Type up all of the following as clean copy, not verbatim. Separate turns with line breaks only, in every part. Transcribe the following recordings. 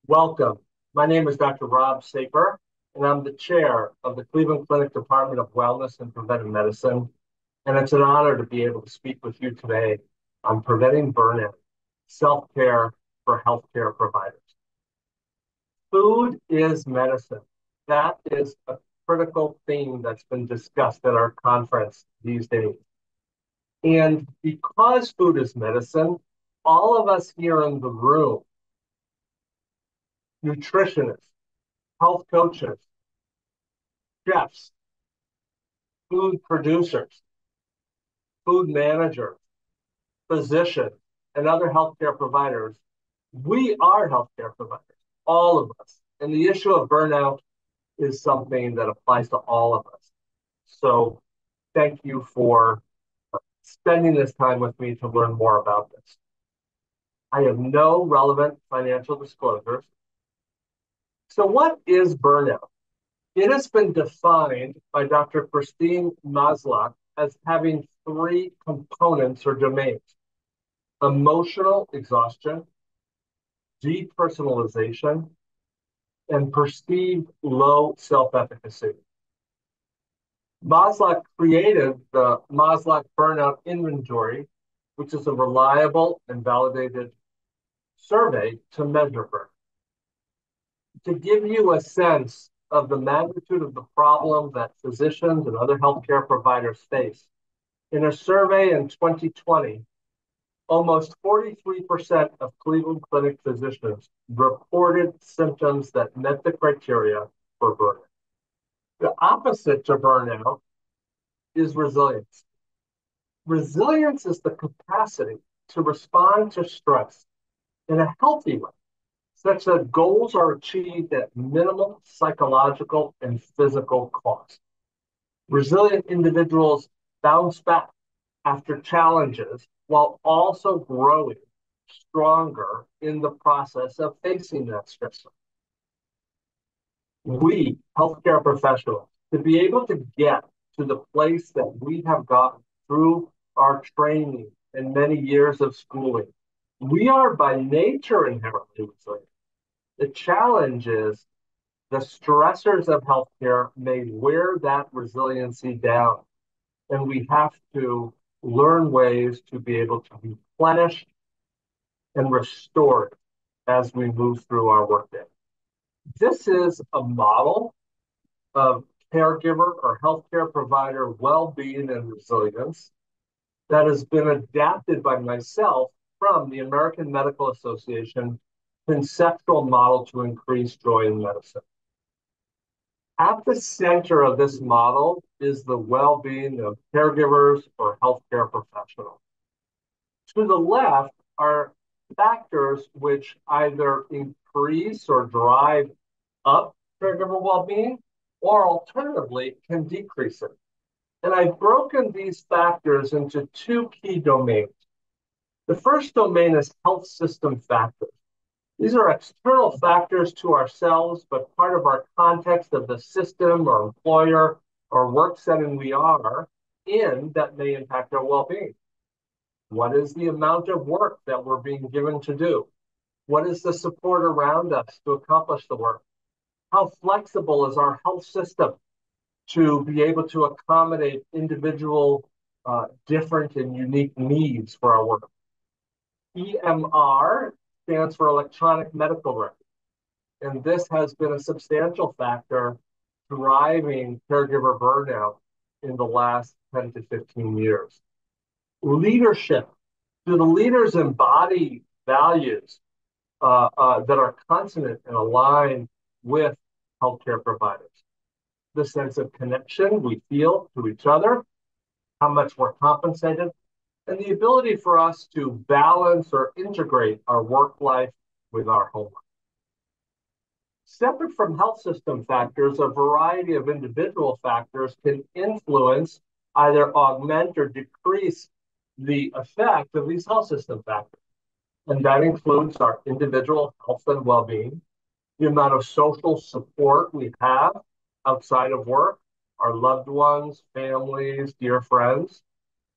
Welcome. My name is Dr. Rob Saper, and I'm the chair of the Cleveland Clinic Department of Wellness and Preventive Medicine. And it's an honor to be able to speak with you today on preventing burnout, self-care for healthcare providers. Food is medicine. That is a critical theme that's been discussed at our conference these days. And because food is medicine, all of us here in the room, nutritionists, health coaches, chefs, food producers, food managers, physicians, and other healthcare providers, we are healthcare providers, all of us. And the issue of burnout is something that applies to all of us. So thank you for spending this time with me to learn more about this. I have no relevant financial disclosures. So what is burnout? It has been defined by Dr. Christine Maslach as having three components or domains: emotional exhaustion, depersonalization, and perceived low self-efficacy. Maslach created the Maslach Burnout Inventory, which is a reliable and validated survey to measure burnout. To give you a sense of the magnitude of the problem that physicians and other healthcare providers face, in a survey in 2020, almost 43% of Cleveland Clinic physicians reported symptoms that met the criteria for burnout. The opposite to burnout is resilience. Resilience is the capacity to respond to stress in a healthy way, such that goals are achieved at minimal psychological and physical cost. Resilient individuals bounce back after challenges while also growing stronger in the process of facing that stressor. We, healthcare professionals, to be able to get to the place that we have gotten through our training and many years of schooling, we are by nature inherently resilient. The challenge is the stressors of healthcare may wear that resiliency down, and we have to learn ways to be able to replenish and restore it as we move through our workday. This is a model of caregiver or healthcare provider well-being and resilience that has been adapted by myself from the American Medical Association conceptual model to increase joy in medicine. At the center of this model is the well-being of caregivers or healthcare professionals. To the left are factors which either increase or drive up caregiver well-being, or alternatively can decrease it. And I've broken these factors into two key domains. The first domain is health system factors. These are external factors to ourselves, but part of our context of the system or employer or work setting we are in that may impact our well-being. What is the amount of work that we're being given to do? What is the support around us to accomplish the work? How flexible is our health system to be able to accommodate individual, different and unique needs for our work? EMR stands for electronic medical record, and this has been a substantial factor driving caregiver burnout in the last 10 to 15 years. Leadership. Do the leaders embody values that are consonant and aligned with healthcare providers? The sense of connection we feel to each other, how much we're compensated, and the ability for us to balance or integrate our work life with our home life. Separate from health system factors, a variety of individual factors can influence, either augment or decrease the effect of these health system factors. And that includes our individual health and well-being, the amount of social support we have outside of work, our loved ones, families, dear friends,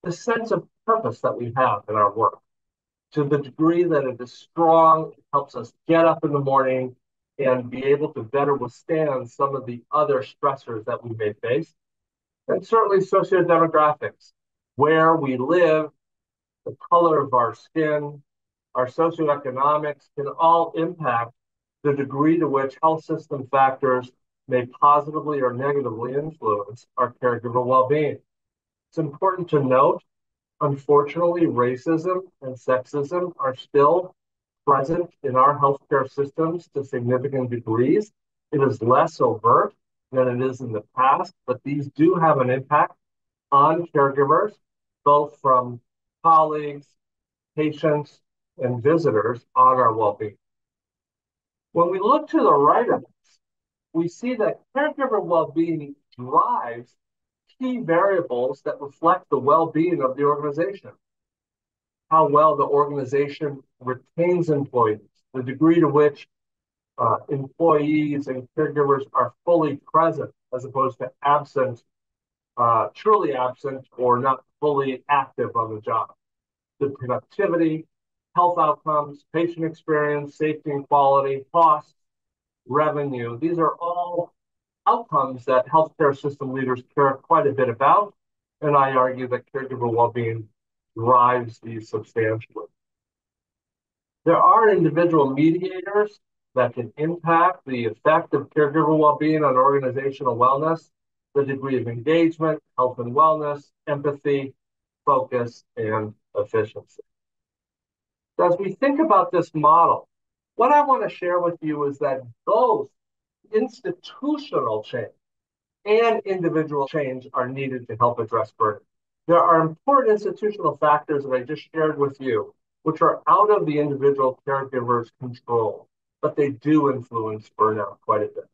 the sense of purpose that we have in our work. To the degree that it is strong, it helps us get up in the morning and be able to better withstand some of the other stressors that we may face. And certainly sociodemographics, where we live, the color of our skin, our socioeconomics can all impact the degree to which health system factors may positively or negatively influence our caregiver well-being. It's important to note, unfortunately, racism and sexism are still present in our healthcare systems to significant degrees. It is less overt than it is in the past, but these do have an impact on caregivers, both from colleagues, patients, and visitors on our well-being. When we look to the right of this, we see that caregiver well-being drives key variables that reflect the well-being of the organization. How well the organization retains employees, the degree to which employees and caregivers are fully present as opposed to absent, truly absent, or not fully active on the job. The productivity, health outcomes, patient experience, safety and quality, costs, revenue. These are all outcomes that healthcare system leaders care quite a bit about. And I argue that caregiver well-being drives these substantially. There are individual mediators that can impact the effect of caregiver well-being on organizational wellness, the degree of engagement, health and wellness, empathy, focus, and efficiency. So as we think about this model, what I want to share with you is that both institutional change and individual change are needed to help address burnout. There are important institutional factors that I just shared with you, which are out of the individual caregiver's control, but they do influence burnout quite a bit.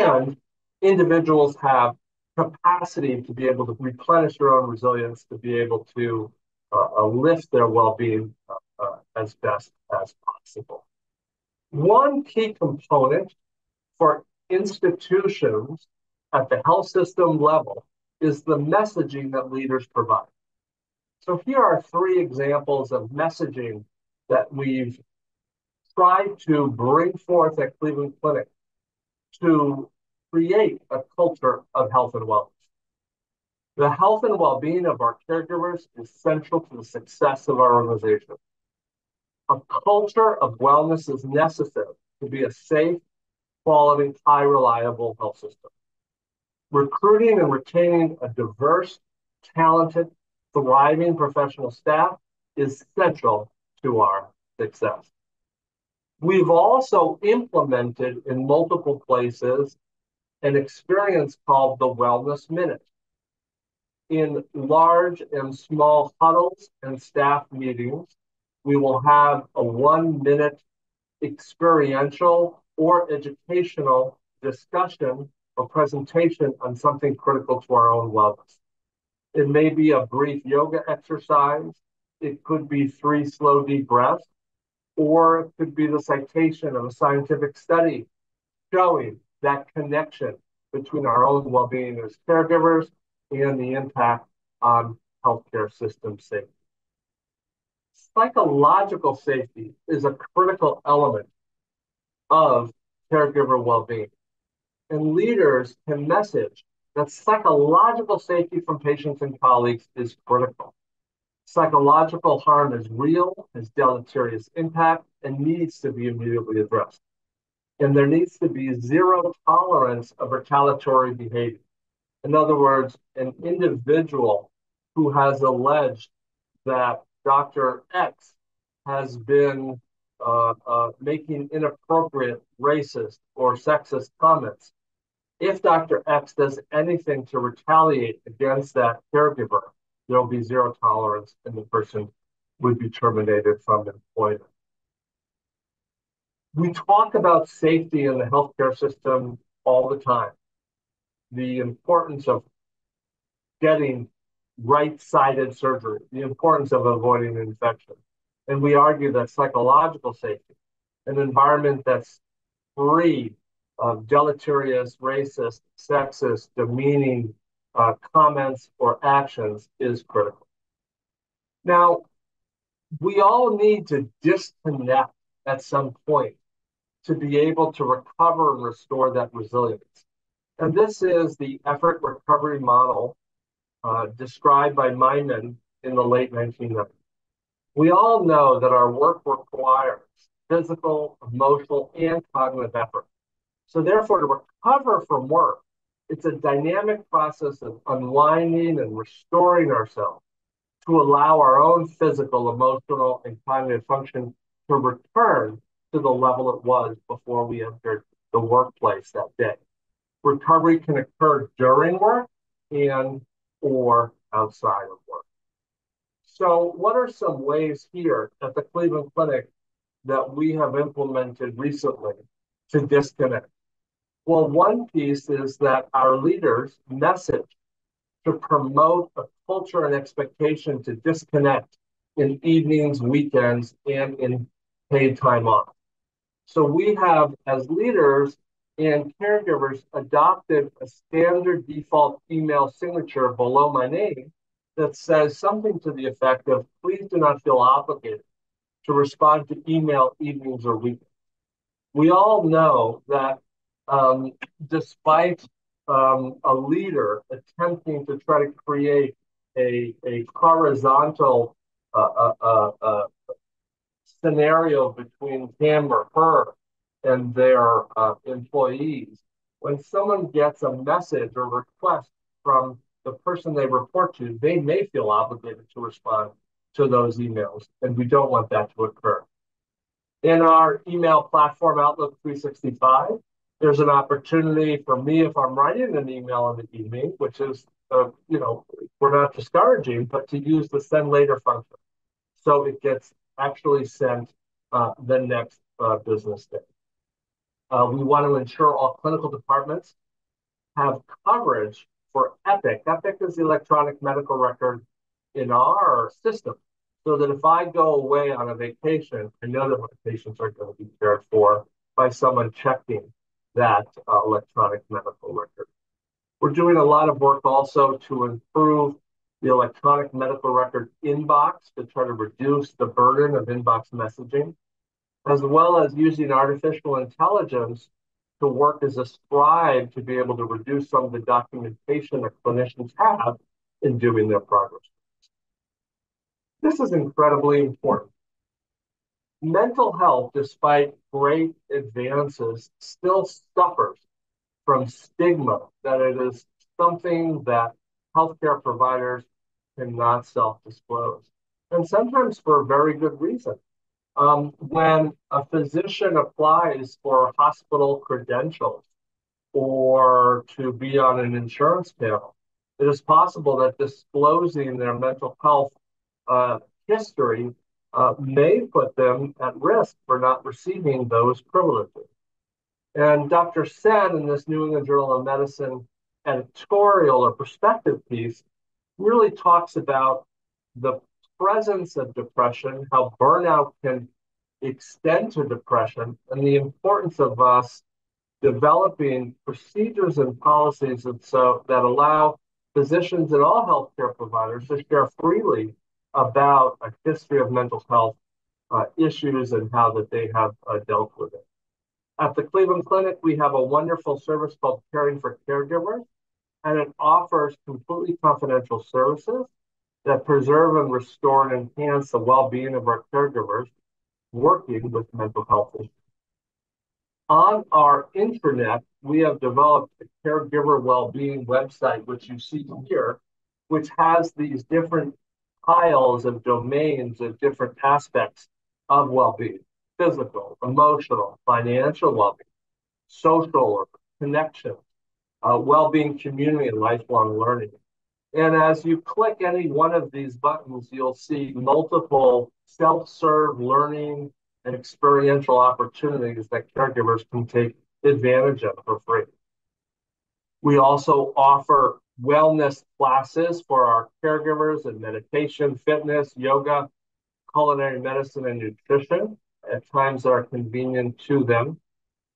And individuals have capacity to be able to replenish their own resilience, to be able to lift their well-being as best as possible. One key component for institutions at the health system level is the messaging that leaders provide. So here are three examples of messaging that we've tried to bring forth at Cleveland Clinic to create a culture of health and wellness. The health and well-being of our caregivers is central to the success of our organization. A culture of wellness is necessary to be a safe, quality, high reliable health system. Recruiting and retaining a diverse, talented, thriving professional staff is central to our success. We've also implemented in multiple places an experience called the Wellness Minute. In large and small huddles and staff meetings, we will have a 1-minute experiential or educational discussion or presentation on something critical to our own wellness. It may be a brief yoga exercise. It could be 3 slow, deep breaths, or it could be the citation of a scientific study showing that connection between our own well-being as caregivers and the impact on healthcare system safety. Psychological safety is a critical element of caregiver well-being. And leaders can message that psychological safety from patients and colleagues is critical. Psychological harm is real, has deleterious impact, and needs to be immediately addressed. And there needs to be zero tolerance of retaliatory behavior. In other words, an individual who has alleged that Dr. X has been making inappropriate racist or sexist comments. If Dr. X does anything to retaliate against that caregiver, there will be zero tolerance and the person would be terminated from employment. We talk about safety in the healthcare system all the time. The importance of getting right-sided surgery, the importance of avoiding infection. And we argue that psychological safety, an environment that's free of deleterious, racist, sexist, demeaning comments or actions is critical. Now, We all need to disconnect at some point to be able to recover and restore that resilience. And this is the effort recovery model described by Myman in the late 1990s. We all know that our work requires physical, emotional, and cognitive effort. So, therefore, to recover from work, it's a dynamic process of unwinding and restoring ourselves to allow our own physical, emotional, and cognitive function to return to the level it was before we entered the workplace that day. Recovery can occur during work and or outside of work. So, what are some ways here at the Cleveland Clinic that we have implemented recently to disconnect? Well, one piece is that our leaders message to promote a culture and expectation to disconnect in evenings, weekends, and in paid time off. So we have, as leaders and caregivers, adopted a standard default email signature below my name that says something to the effect of, please do not feel obligated to respond to email evenings or weekends. We all know that despite a leader attempting to try to create a horizontal scenario between him or her and their employees, when someone gets a message or request from the person they report to, they may feel obligated to respond to those emails, and we don't want that to occur. In our email platform, Outlook 365, there's an opportunity for me if I'm writing an email in the evening, which is, we're not discouraging, but to use the send later function. So it gets actually sent the next business day. We want to ensure all clinical departments have coverage for Epic. Epic is the electronic medical record in our system, so that if I go away on a vacation, I know that my patients are going to be cared for by someone checking that electronic medical record. We're doing a lot of work also to improve the electronic medical record inbox to try to reduce the burden of inbox messaging, as well as using artificial intelligence to work as a scribe to be able to reduce some of the documentation that clinicians have in doing their progress. This is incredibly important. Mental health, despite great advances, still suffers from stigma that it is something that healthcare providers cannot self-disclose, and sometimes for a very good reason. When a physician applies for hospital credentials or to be on an insurance panel, it is possible that disclosing their mental health history may put them at risk for not receiving those privileges. And Dr. Sen, in this New England Journal of Medicine editorial or perspective piece, really talks about the presence of depression, how burnout can extend to depression, and the importance of us developing procedures and policies that allow physicians and all healthcare providers to share freely about a history of mental health issues and how that they have dealt with it. At the Cleveland Clinic, we have a wonderful service called Caring for Caregivers, and it offers completely confidential services that preserve and restore and enhance the well-being of our caregivers working with mental health issues. On our intranet, we have developed a caregiver well-being website, which you see here, which has these different piles of domains of different aspects of well-being: physical, emotional, financial well-being, social connection, well-being community, and lifelong learning. And as you click any one of these buttons, you'll see multiple self-serve learning and experiential opportunities that caregivers can take advantage of for free. We also offer wellness classes for our caregivers in meditation, fitness, yoga, culinary medicine, and nutrition at times that are convenient to them.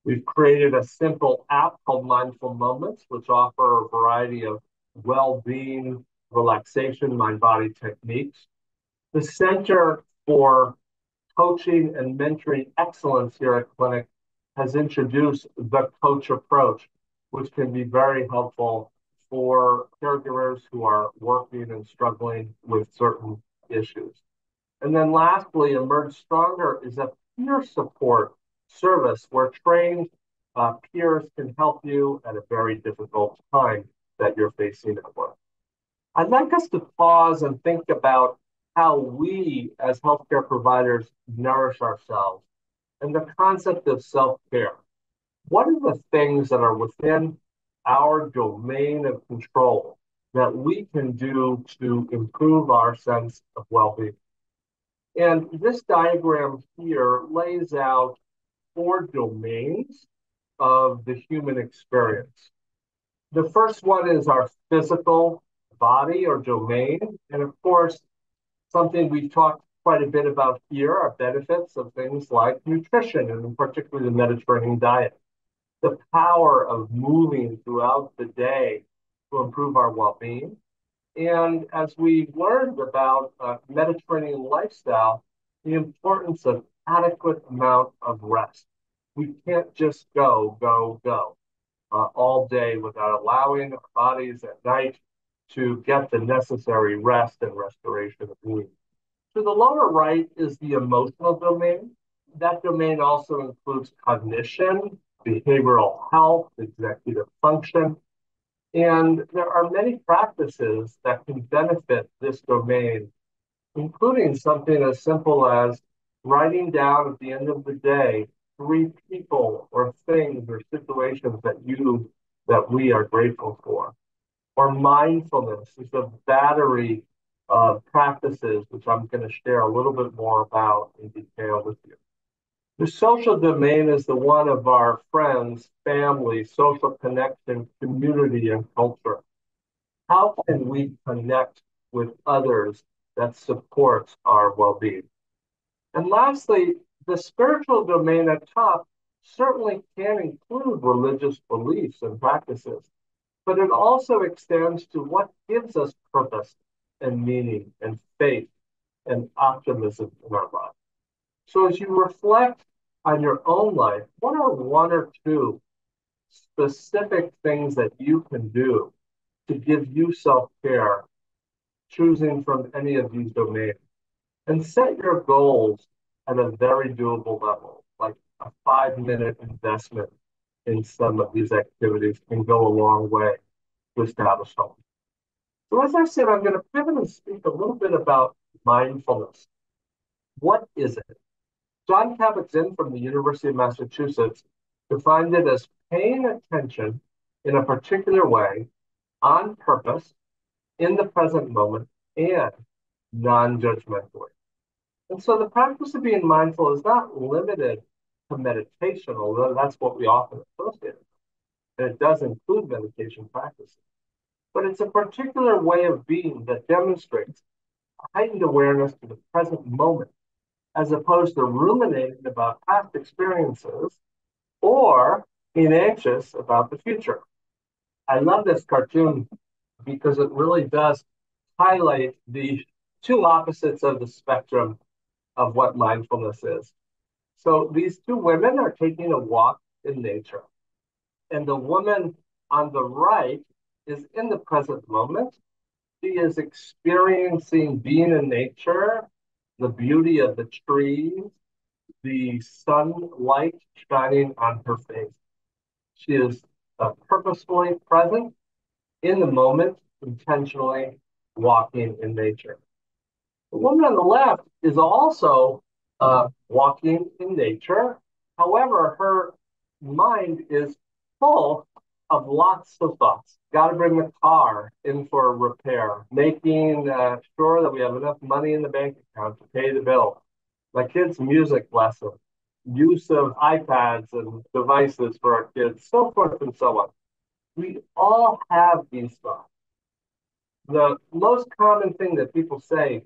We've created a simple app called Mindful Moments, which offer a variety of well-being, relaxation, mind-body techniques. The center for coaching and mentoring excellence here at Clinic has introduced the coach approach, which can be very helpful for caregivers who are working and struggling with certain issues. And then lastly, Emerge Stronger is a peer support service where trained peers can help you at a very difficult time that you're facing at work. I'd like us to pause and think about how we as healthcare providers nourish ourselves and the concept of self-care. What are the things that are within our domain of control that we can do to improve our sense of well-being? And this diagram here lays out four domains of the human experience. The first one is our physical body or domain. And of course, something we've talked quite a bit about here are benefits of things like nutrition, and in particular the Mediterranean diet. The power of moving throughout the day to improve our well-being. And as we learned about Mediterranean lifestyle, the importance of adequate amount of rest. We can't just go all day without allowing our bodies at night to get the necessary rest and restoration of need. To the lower right is the emotional domain. That domain also includes cognition, behavioral health, executive function, and there are many practices that can benefit this domain, including something as simple as writing down at the end of the day three people or things or situations that we are grateful for. Or mindfulness is a battery of practices, which I'm going to share a little bit more about in detail with you. The social domain is the one of our friends, family, social connection, community, and culture. How can we connect with others that supports our well-being? And lastly, the spiritual domain at top certainly can include religious beliefs and practices, but it also extends to what gives us purpose and meaning and faith and optimism in our lives. So as you reflect on your own life, what are one or two specific things that you can do to give you self-care, choosing from any of these domains? And set your goals at a very doable level, like a 5-minute investment in some of these activities can go a long way to establish health. So as I said, I'm going to pivot and speak a little bit about mindfulness. What is it? John Kabat-Zinn from the University of Massachusetts defined it as paying attention in a particular way, on purpose, in the present moment, and non-judgmentally. And so the practice of being mindful is not limited to meditation, although that's what we often associate it with. And it does include meditation practices. But it's a particular way of being that demonstrates a heightened awareness to the present moment, as opposed to ruminating about past experiences or being anxious about the future. I love this cartoon because it really does highlight the two opposites of the spectrum of what mindfulness is. So these two women are taking a walk in nature, and the woman on the right is in the present moment. She is experiencing being in nature, the beauty of the trees, the sunlight shining on her face. She is purposefully present in the moment, intentionally walking in nature. The woman on the left is also walking in nature. However, her mind is full of lots of thoughts. Got to bring the car in for a repair, making sure that we have enough money in the bank account to pay the bill. My kids' music lesson, use of iPads and devices for our kids, so forth and so on. We all have these thoughts. The most common thing that people say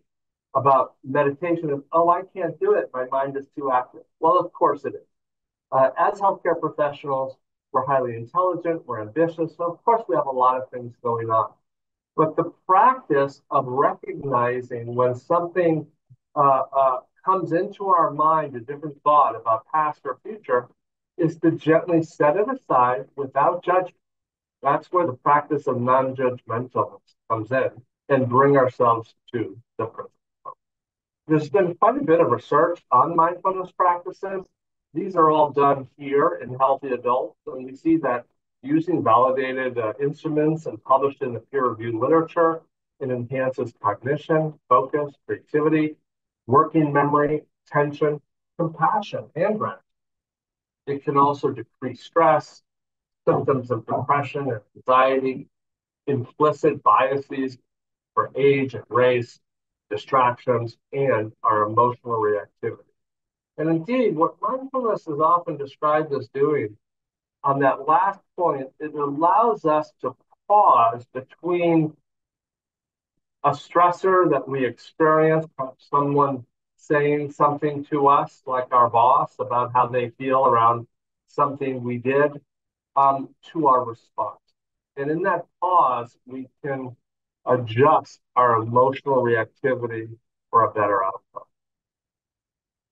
about meditation is, oh, I can't do it. My mind is too active. Well, of course it is. As healthcare professionals, we're highly intelligent, we're ambitious, so of course we have a lot of things going on. But the practice of recognizing when something comes into our mind, a different thought about past or future, is to gently set it aside without judgment. That's where the practice of non-judgmentalness comes in and bring ourselves to the present. There's been quite a bit of research on mindfulness practices. These are all done here in healthy adults, and we see that using validated instruments and published in the peer-reviewed literature, it enhances cognition, focus, creativity, working memory, attention, compassion, and gratitude. It can also decrease stress, symptoms of depression and anxiety, implicit biases for age and race, distractions, and our emotional reactivity. And indeed, what mindfulness is often described as doing on that last point, it allows us to pause between a stressor that we experience, perhaps someone saying something to us, like our boss, about how they feel around something we did, to our response. And in that pause, we can adjust our emotional reactivity for a better outcome.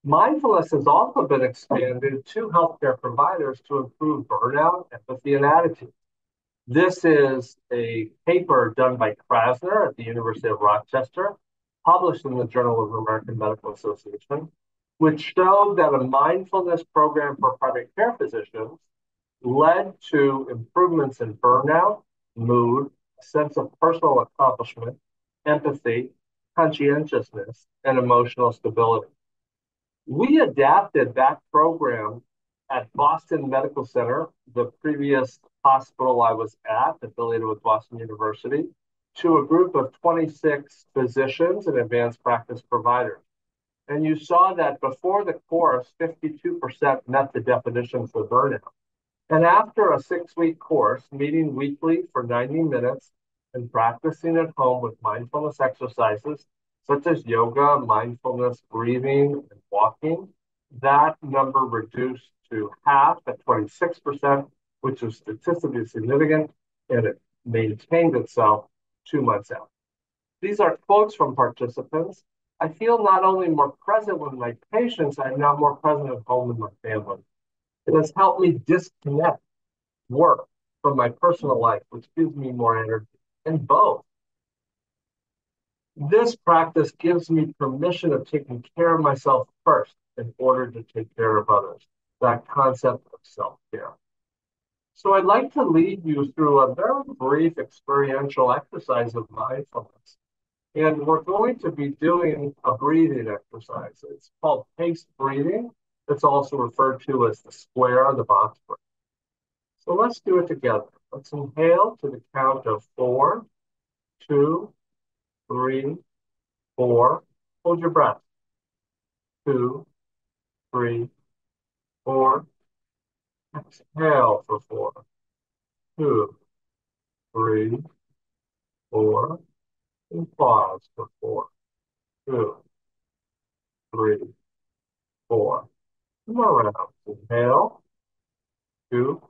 Mindfulness has also been expanded to healthcare providers to improve burnout, empathy, and attitude. This is a paper done by Krasner at the University of Rochester, published in the Journal of the American Medical Association, which showed that a mindfulness program for primary care physicians led to improvements in burnout, mood, sense of personal accomplishment, empathy, conscientiousness, and emotional stability. We adapted that program at Boston Medical Center, the previous hospital I was at, affiliated with Boston University, to a group of 26 physicians and advanced practice providers. And you saw that before the course, 52% met the definition for burnout. And after a 6-week course, meeting weekly for 90 minutes and practicing at home with mindfulness exercises such as yoga, mindfulness, breathing, and walking, that number reduced to half at 26%, which is statistically significant, and it maintained itself 2 months out. These are quotes from participants. I feel not only more present with my patients, I'm now more present at home with my family. It has helped me disconnect work from my personal life, which gives me more energy, and both. This practice gives me permission of taking care of myself first in order to take care of others. That concept of self-care. So I'd like to lead you through a very brief experiential exercise of mindfulness. And we're going to be doing a breathing exercise. It's called paced breathing. It's also referred to as the square, the box breath. So let's do it together. Let's inhale to the count of 4, 2, 3, 4. Hold your breath. 2, 3, 4. Exhale for 4, 2, 3, 4. And pause for 4, 2, 3, 4. More rounds. Inhale. 2,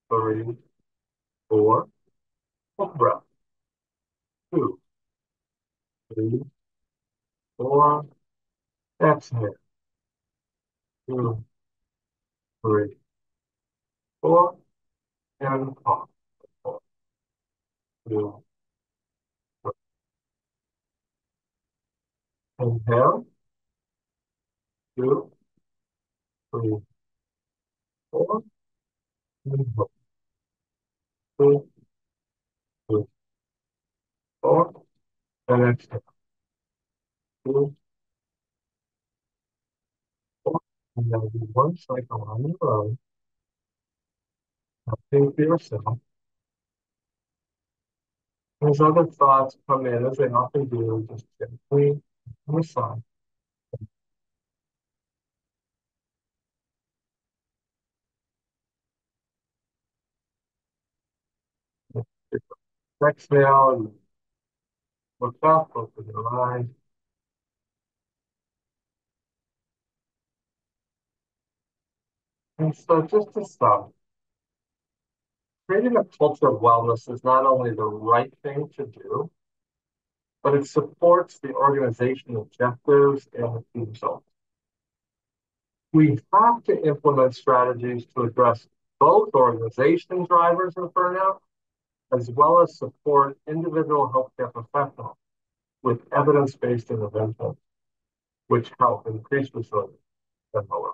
3, 4. Hold breath. 2, 3, 4. Exhale. 2, 3, 4. And pause. 4, 2, 3. Inhale. 2, 3, 4. And hold. 2, 3, 4. And exhale. 2, 4. And then do one cycle on your own. Think for yourself. As other thoughts come in, as they often do, just gently on the side. Exhale and look up, open your eyes. And so just to sum, creating a culture of wellness is not only the right thing to do, but it supports the organization objectives and the key results. We have to implement strategies to address both organization drivers of burnout as well as support individual healthcare professionals with evidence-based interventions, which help increase resilience and lower.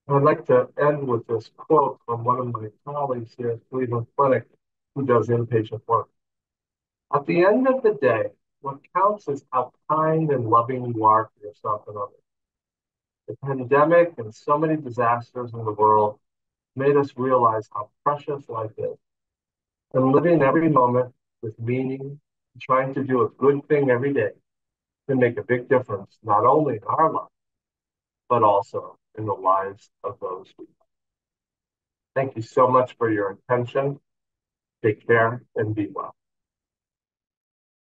I'd like to end with this quote from one of my colleagues here at Cleveland Clinic who does inpatient work. At the end of the day, what counts is how kind and loving you are to yourself and others. The pandemic and so many disasters in the world made us realize how precious life is. And living every moment with meaning, trying to do a good thing every day can make a big difference, not only in our lives, but also in the lives of those we love. Thank you so much for your attention. Take care and be well.